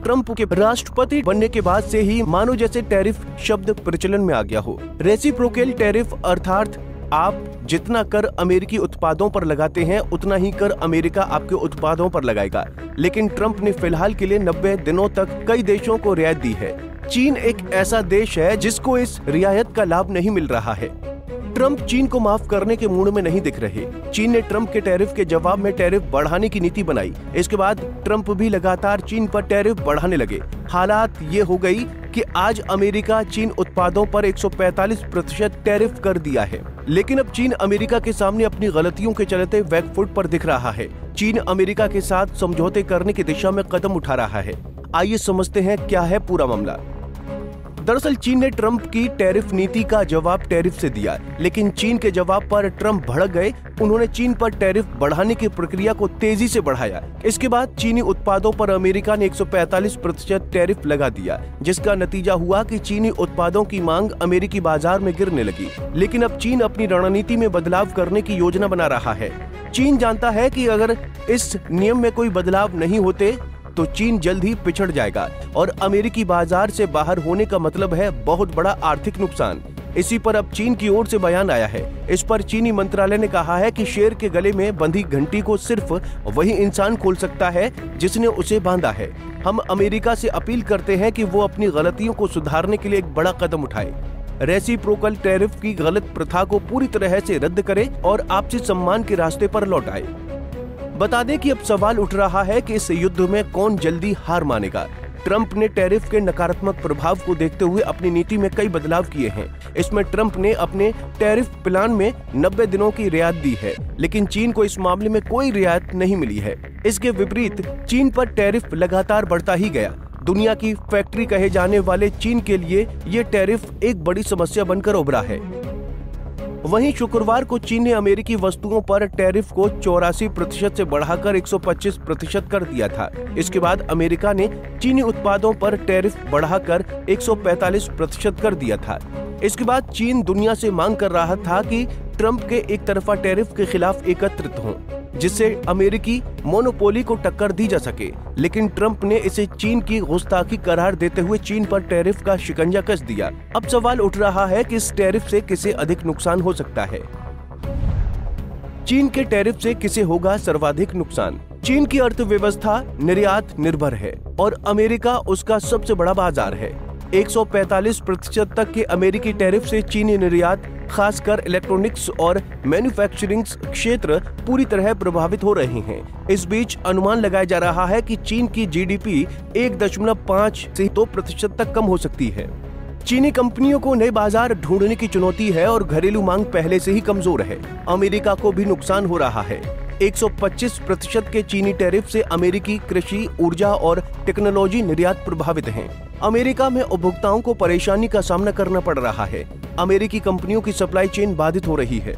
Trump के राष्ट्रपति बनने के बाद से ही मानो जैसे टैरिफ शब्द प्रचलन में आ गया हो। रेसिप्रोकल टैरिफ अर्थात आप जितना कर अमेरिकी उत्पादों पर लगाते हैं उतना ही कर अमेरिका आपके उत्पादों पर लगाएगा। लेकिन ट्रंप ने फिलहाल के लिए 90 दिनों तक कई देशों को रियायत दी है। चीन एक ऐसा देश है जिसको इस रियायत का लाभ नहीं मिल रहा है। ट्रंप चीन को माफ करने के मूड में नहीं दिख रहे। चीन ने ट्रंप के टैरिफ के जवाब में टैरिफ बढ़ाने की नीति बनाई। इसके बाद ट्रंप भी लगातार चीन पर टैरिफ बढ़ाने लगे। हालात ये हो गई कि आज अमेरिका चीन उत्पादों पर 145% टैरिफ कर दिया है। लेकिन अब चीन अमेरिका के सामने अपनी गलतियों के चलते बैक फुट पर दिख रहा है। चीन अमेरिका के साथ समझौते करने की दिशा में कदम उठा रहा है। आइए समझते हैं क्या है पूरा मामला। दरअसल चीन ने ट्रंप की टैरिफ नीति का जवाब टैरिफ से दिया, लेकिन चीन के जवाब पर ट्रंप भड़क गए। उन्होंने चीन पर टैरिफ बढ़ाने की प्रक्रिया को तेजी से बढ़ाया। इसके बाद चीनी उत्पादों पर अमेरिका ने 145% टैरिफ लगा दिया, जिसका नतीजा हुआ कि चीनी उत्पादों की मांग अमेरिकी बाजार में गिरने लगी। लेकिन अब चीन अपनी रणनीति में बदलाव करने की योजना बना रहा है। चीन जानता है कि अगर इस नियम में कोई बदलाव नहीं होते तो चीन जल्द ही पिछड़ जाएगा और अमेरिकी बाजार से बाहर होने का मतलब है बहुत बड़ा आर्थिक नुकसान। इसी पर अब चीन की ओर से बयान आया है। इस पर चीनी मंत्रालय ने कहा है कि शेर के गले में बंधी घंटी को सिर्फ वही इंसान खोल सकता है जिसने उसे बांधा है। हम अमेरिका से अपील करते हैं कि वो अपनी गलतियों को सुधारने के लिए एक बड़ा कदम उठाए, रेसिप्रोकल टैरिफ की गलत प्रथा को पूरी तरह से रद्द करे और आपसी सम्मान के रास्ते पर लौट आए। बता दें कि अब सवाल उठ रहा है कि इस युद्ध में कौन जल्दी हार मानेगा। ट्रंप ने टैरिफ के नकारात्मक प्रभाव को देखते हुए अपनी नीति में कई बदलाव किए हैं। इसमें ट्रंप ने अपने टैरिफ प्लान में 90 दिनों की रियायत दी है, लेकिन चीन को इस मामले में कोई रियायत नहीं मिली है। इसके विपरीत चीन पर टैरिफ लगातार बढ़ता ही गया। दुनिया की फैक्ट्री कहे जाने वाले चीन के लिए ये टैरिफ एक बड़ी समस्या बनकर उभरा है। वहीं शुक्रवार को चीन ने अमेरिकी वस्तुओं पर टैरिफ को 84% से बढ़ाकर 125% कर दिया था। इसके बाद अमेरिका ने चीनी उत्पादों पर टैरिफ बढ़ाकर 145% कर दिया था। इसके बाद चीन दुनिया से मांग कर रहा था कि ट्रंप के एक तरफा टैरिफ के खिलाफ एकत्रित हों, जिससे अमेरिकी मोनोपोली को टक्कर दी जा सके। लेकिन ट्रंप ने इसे चीन की गुस्ताखी करार देते हुए चीन पर टैरिफ का शिकंजा कस दिया। अब सवाल उठ रहा है कि इस टैरिफ से किसे अधिक नुकसान हो सकता है। चीन के टैरिफ से किसे होगा सर्वाधिक नुकसान? चीन की अर्थव्यवस्था निर्यात निर्भर है और अमेरिका उसका सबसे बड़ा बाजार है। 145% तक के अमेरिकी टैरिफ से चीनी निर्यात, खासकर इलेक्ट्रॉनिक्स और मैन्युफैक्चरिंग क्षेत्र पूरी तरह प्रभावित हो रहे हैं। इस बीच अनुमान लगाया जा रहा है कि चीन की जीडीपी 1.5 से 2% तक कम हो सकती है। चीनी कंपनियों को नए बाजार ढूंढने की चुनौती है और घरेलू मांग पहले से ही कमजोर है। अमेरिका को भी नुकसान हो रहा है। 125% के चीनी टैरिफ से अमेरिकी कृषि, ऊर्जा और टेक्नोलॉजी निर्यात प्रभावित हैं। अमेरिका में उपभोक्ताओं को परेशानी का सामना करना पड़ रहा है। अमेरिकी कंपनियों की सप्लाई चेन बाधित हो रही है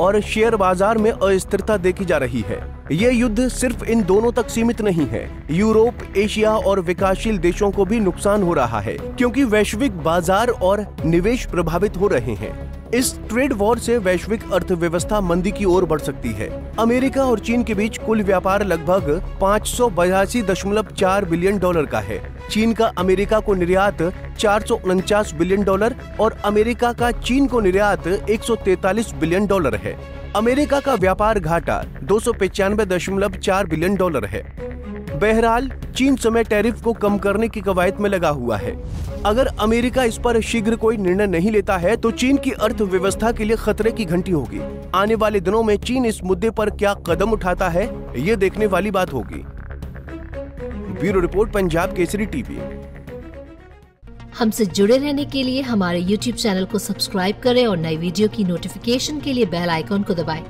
और शेयर बाजार में अस्थिरता देखी जा रही है। ये युद्ध सिर्फ इन दोनों तक सीमित नहीं है। यूरोप, एशिया और विकासशील देशों को भी नुकसान हो रहा है, क्योंकि वैश्विक बाजार और निवेश प्रभावित हो रहे हैं। इस ट्रेड वॉर से वैश्विक अर्थव्यवस्था मंदी की ओर बढ़ सकती है। अमेरिका और चीन के बीच कुल व्यापार लगभग 582.4 बिलियन डॉलर का है। चीन का अमेरिका को निर्यात 449 बिलियन डॉलर और अमेरिका का चीन को निर्यात 143 बिलियन डॉलर है। अमेरिका का व्यापार घाटा 295.4 बिलियन डॉलर है। बहरहाल चीन समय टैरिफ को कम करने की कवायद में लगा हुआ है। अगर अमेरिका इस पर शीघ्र कोई निर्णय नहीं लेता है तो चीन की अर्थव्यवस्था के लिए खतरे की घंटी होगी। आने वाले दिनों में चीन इस मुद्दे पर क्या कदम उठाता है, ये देखने वाली बात होगी। Bureau report, Punjab Kesari TV. हमसे जुड़े रहने के लिए हमारे YouTube चैनल को सब्सक्राइब करें और नई वीडियो की नोटिफिकेशन के लिए बेल आइकॉन को दबाएं।